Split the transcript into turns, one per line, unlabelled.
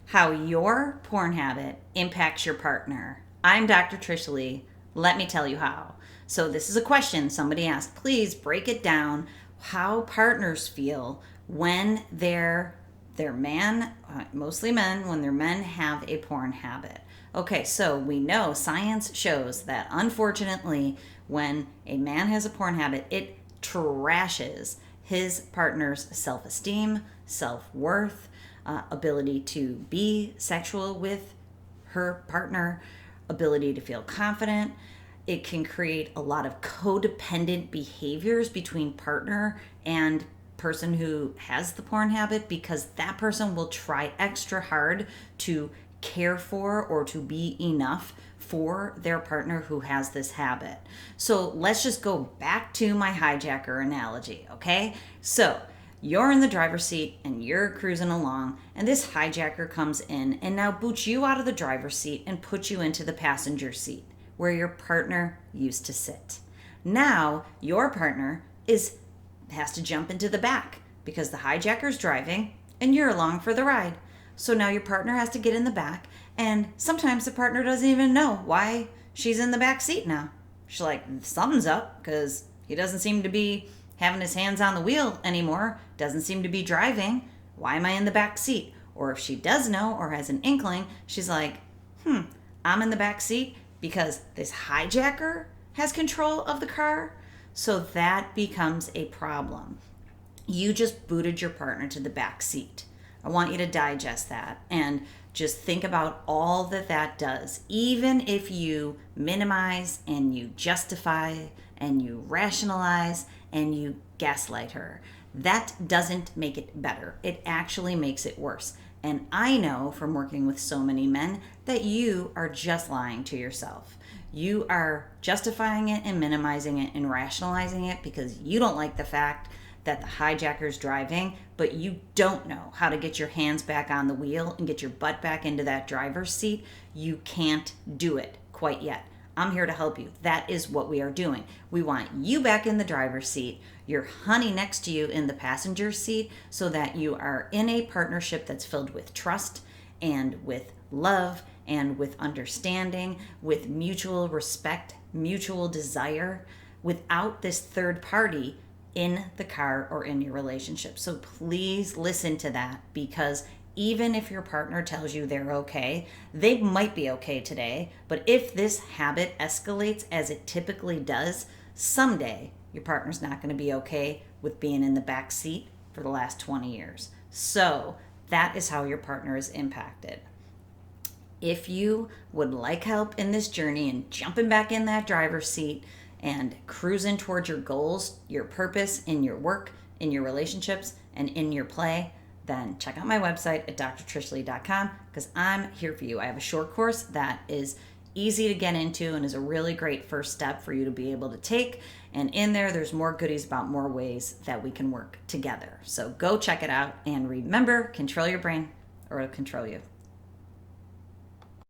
how your porn habit impacts your partner. I'm Dr. Trish Leigh. Let me tell you how. So this is a question somebody asked. Please break it down how partners feel when their man, mostly men, when their men have a porn habit. Okay, so we know science shows that unfortunately when a man has a porn habit, it trashes his partner's self-esteem, self-worth, ability to be sexual with her partner, ability to feel confident. It can create a lot of codependent behaviors between partner and person who has the porn habit, because that person will try extra hard to care for or to be enough for their partner who has this habit. So let's just go back to my hijacker analogy, okay? So you're in the driver's seat and you're cruising along, and this hijacker comes in and now boots you out of the driver's seat and puts you into the passenger seat where your partner used to sit. Now your partner has to jump into the back because the hijacker's driving and you're along for the ride. So now your partner has to get in the back, and sometimes the partner doesn't even know why she's in the back seat now. She's like, something's up because he doesn't seem to be having his hands on the wheel anymore, doesn't seem to be driving. Why am I in the back seat? Or if she does know or has an inkling, she's like, I'm in the back seat because this hijacker has control of the car. So that becomes a problem. You just booted your partner to the back seat. I want you to digest that and just think about all that does. Even if you minimize and you justify and you rationalize and you gaslight her, that doesn't make it better. It actually makes it worse. And I know from working with so many men that you are just lying to yourself. You are justifying it and minimizing it and rationalizing it because you don't like the fact that the hijacker's driving, but you don't know how to get your hands back on the wheel and get your butt back into that driver's seat. You can't do it quite yet. I'm here to help you. That is what we are doing. We want you back in the driver's seat, your honey next to you in the passenger seat, so that you are in a partnership that's filled with trust and with love and with understanding, with mutual respect, mutual desire, without this third party in the car or in your relationship. So please listen to that, because even if your partner tells you they're okay, they might be okay today, but if this habit escalates as it typically does, someday your partner's not going to be okay with being in the back seat for the last 20 years. So that is how your partner is impacted. If you would like help in this journey and jumping back in that driver's seat and cruising towards your goals, your purpose in your work, in your relationships, and in your play, then check out my website at drtrishleigh.com, because I'm here for you. I have a short course that is easy to get into and is a really great first step for you to be able to take. And in there's more goodies about more ways that we can work together. So go check it out, and remember, control your brain or it'll control you.